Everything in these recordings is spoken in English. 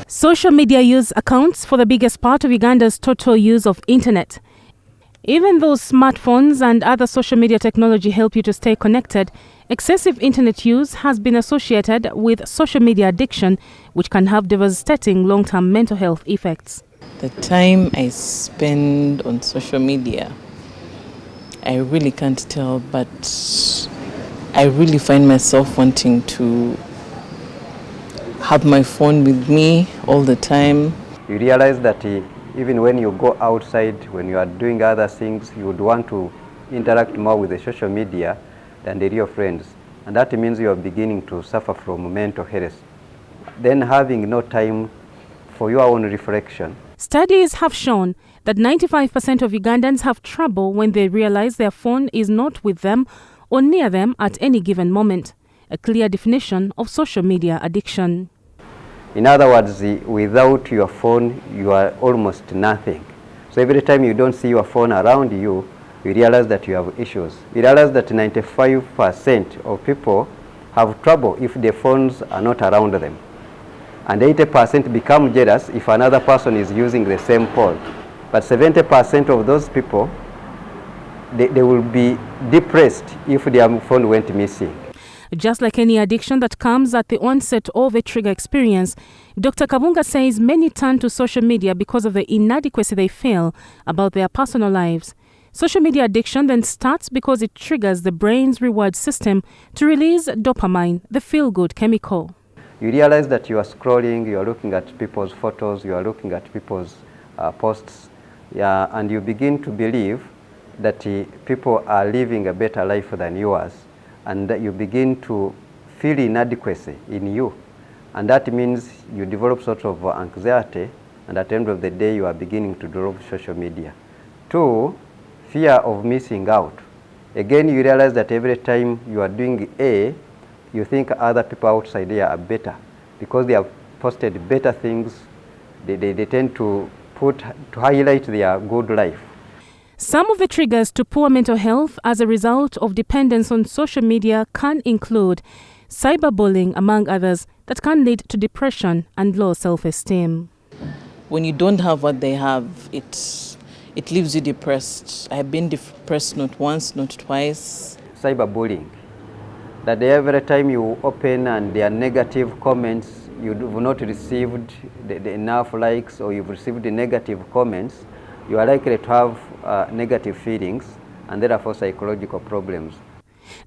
Social media use accounts for the biggest part of Uganda's total use of internet. Even though smartphones and other social media technology help you to stay connected, excessive internet use has been associated with social media addiction, which can have devastating long-term mental health effects. The time I spend on social media, I really can't tell, but I really find myself wanting to have my phone with me all the time. You realize that even when you go outside, when you are doing other things, you would want to interact more with the social media than the real friends. And that means you are beginning to suffer from mental health. Then having no time for your own reflection. Studies have shown that 95% of Ugandans have trouble when they realize their phone is not with them or near them at any given moment. A clear definition of social media addiction. In other words, without your phone, you are almost nothing. So every time you don't see your phone around you, you realize that you have issues. You realize that 95% of people have trouble if their phones are not around them. And 80% become jealous if another person is using the same phone. But 70% of those people, they will be depressed if their phone went missing. Just like any addiction that comes at the onset of a trigger experience, Dr. Kabunga says many turn to social media because of the inadequacy they feel about their personal lives. Social media addiction then starts because it triggers the brain's reward system to release dopamine, the feel-good chemical. You realize that you are scrolling, you are looking at people's photos, you are looking at people's posts, and you begin to believe that people are living a better life than yours. And that you begin to feel inadequacy in you. And that means you develop sort of anxiety, and at the end of the day, you are beginning to drop social media. 2, fear of missing out. Again, you realize that every time you are doing A, you think other people outside there are better. Because they have posted better things, they tend to highlight their good life. Some of the triggers to poor mental health as a result of dependence on social media can include cyberbullying, among others, that can lead to depression and low self-esteem. When you don't have what they have, it leaves you depressed. I've been depressed not once, not twice. Cyberbullying, that every time you open and there are negative comments, you've not received the enough likes, or you've received the negative comments, you are likely to have negative feelings and therefore psychological problems.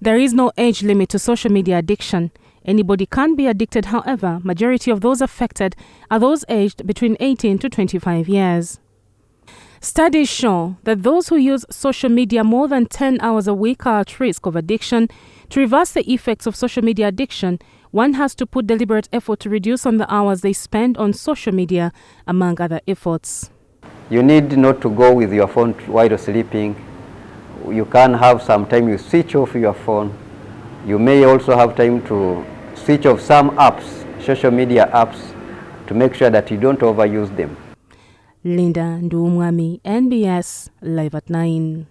There is no age limit to social media addiction. Anybody can be addicted, however, majority of those affected are those aged between 18 to 25 years. Studies show that those who use social media more than 10 hours a week are at risk of addiction. To reverse the effects of social media addiction, one has to put deliberate effort to reduce on the hours they spend on social media, among other efforts. You need not to go with your phone while sleeping. You can have some time you switch off your phone. You may also have time to switch off some apps, social media apps, to make sure that you don't overuse them. Linda Ndumwami, NBS, Live at 9.